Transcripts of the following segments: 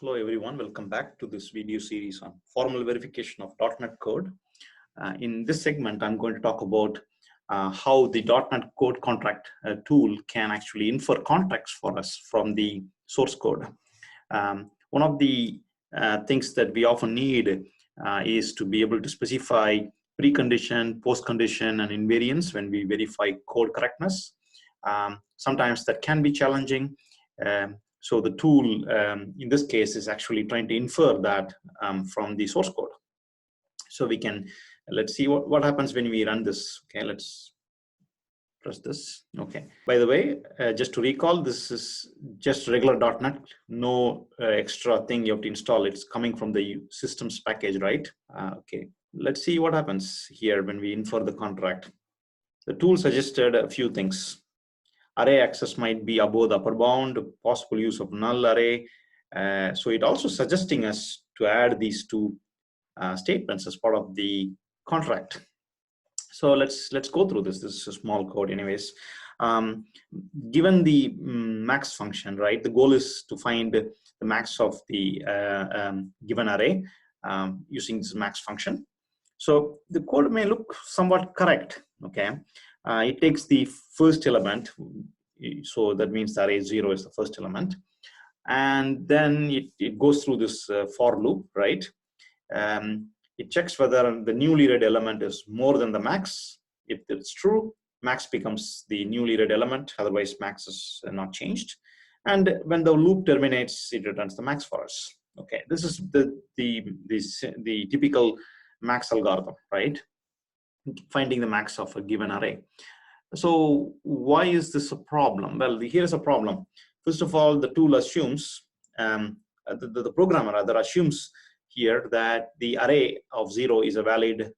Hello everyone, welcome back to this video series on formal verification of .NET code. In this segment, I'm going to talk about how the .NET code contract tool can actually infer contracts for us from the source code. One of the things that we often need is to be able to specify precondition, postcondition, and invariance when we verify code correctness. Sometimes that can be challenging. So the tool in this case is actually trying to infer that from the source code. So we can, let's see what happens when we run this. Okay, let's press this. Okay, by the way, just to recall, this is just regular .NET, no extra thing you have to install. It's coming from the systems package, right? Okay, let's see what happens here when we infer the contract. The tool suggested a few things. Array access might be above the upper bound, possible use of null array. So it also suggesting us to add these two statements as part of the contract. So let's go through this. This is a small code anyways. Given the max function, right, the goal is to find the max of the given array using this max function. So the code may look somewhat correct, okay? It takes the first element, so that means the array 0 is the first element, and then it goes through this for loop, right? It checks whether the newly read element is more than the max. If it's true, max becomes the newly read element, otherwise max is not changed. And when the loop terminates, it returns the max for us. Okay, this is the typical max algorithm, right? Finding the max of a given array. So why is this a problem? Well, here's a problem. First of all, the tool assumes, the programmer rather assumes here that the array of 0 is a valid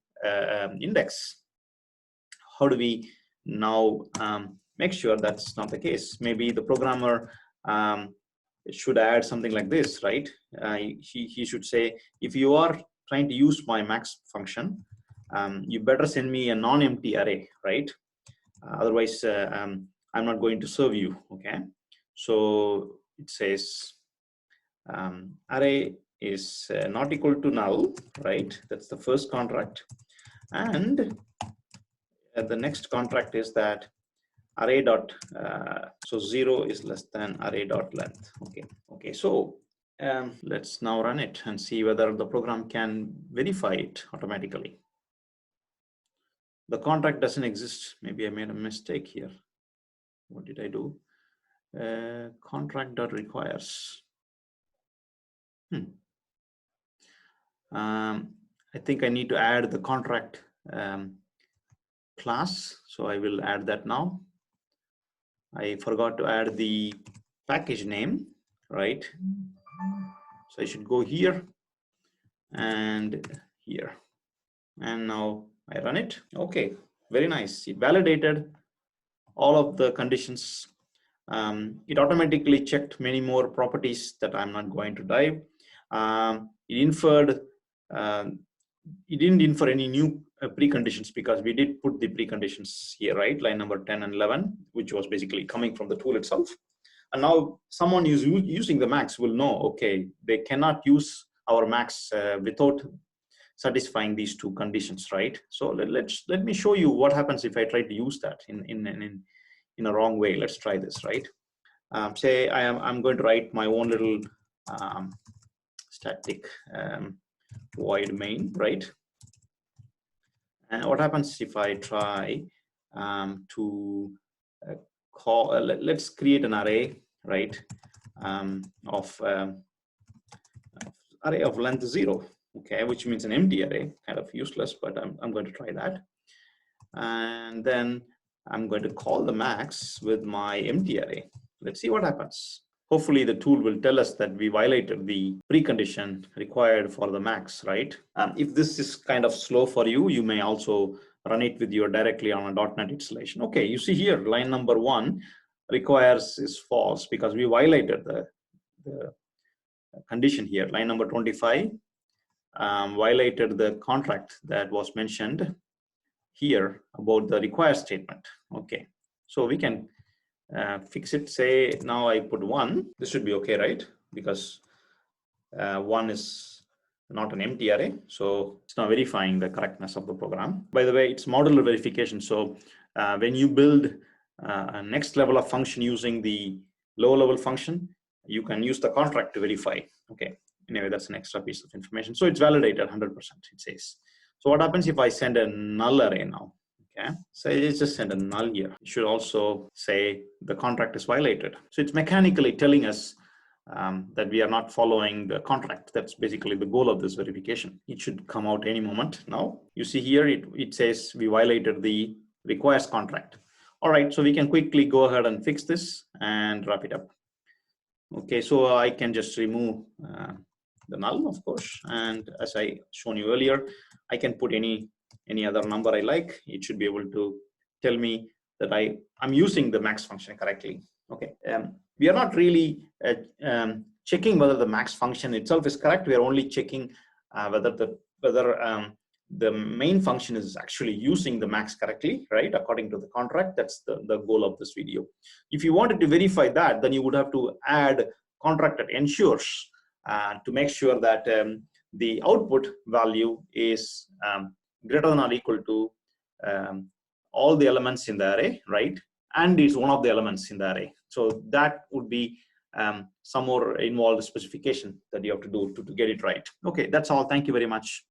index. How do we now make sure that's not the case? Maybe the programmer should add something like this, right? He should say, if you are trying to use my max function, you better send me a non-empty array, right? Otherwise, I'm not going to serve you, okay? So it says array is not equal to null, right? That's the first contract. And the next contract is that array dot, so 0 is less than array dot length, okay. So let's now run it and see whether the program can verify it automatically. The contract doesn't exist. Maybe I made a mistake here. What did I do? Contract.requires. I think I need to add the contract class. So I will add that now. I forgot to add the package name, right? So I should go here and here. And now I run it. Okay, very nice. It validated all of the conditions. It automatically checked many more properties that I'm not going to dive. It inferred, it didn't infer any new preconditions because we did put the preconditions here, right? Line number 10 and 11, which was basically coming from the tool itself. And now someone who's using the max will know, okay, they cannot use our max without satisfying these two conditions, right? So let me show you what happens if I try to use that in a wrong way. Let's try this, right? Say I'm going to write my own little static void main, right? And what happens if I try to call, let's create an array, right? Of array of length 0, okay, which means an empty array, kind of useless, but I'm going to try that. And then I'm going to call the max with my empty array. Let's see what happens. Hopefully the tool will tell us that we violated the precondition required for the max, right? If this is kind of slow for you, you may also run it with your directly on a .NET installation. Okay, you see here, line number 1 requires is false because we violated the condition here. Line number 25 violated the contract that was mentioned here about the require statement. Okay, so we can fix it. Say now I put 1. This should be okay, right? Because one is not an empty array, so it's not verifying the correctness of the program. By the way, it's modular verification. So when you build a next level of function using the lower level function, you can use the contract to verify. Okay, anyway, that's an extra piece of information. So it's validated 100%, it says. So what happens if I send a null array now? Okay, so it's just send a null here. It should also say the contract is violated. So it's mechanically telling us that we are not following the contract. That's basically the goal of this verification. It should come out any moment now. You see here, it says we violated the requires contract. All right, so we can quickly go ahead and fix this and wrap it up. Okay, so I can just remove the null, of course. And as I shown you earlier, I can put any other number I like. It should be able to tell me that I'm using the max function correctly. Okay, we are not really checking whether the max function itself is correct. We are only checking whether the main function is actually using the max correctly, right? According to the contract. That's the goal of this video. If you wanted to verify that, then you would have to add contract that ensures to make sure that the output value is greater than or equal to all the elements in the array, right? And it's one of the elements in the array. So that would be some more involved specification that you have to do to get it right. Okay, that's all. Thank you very much.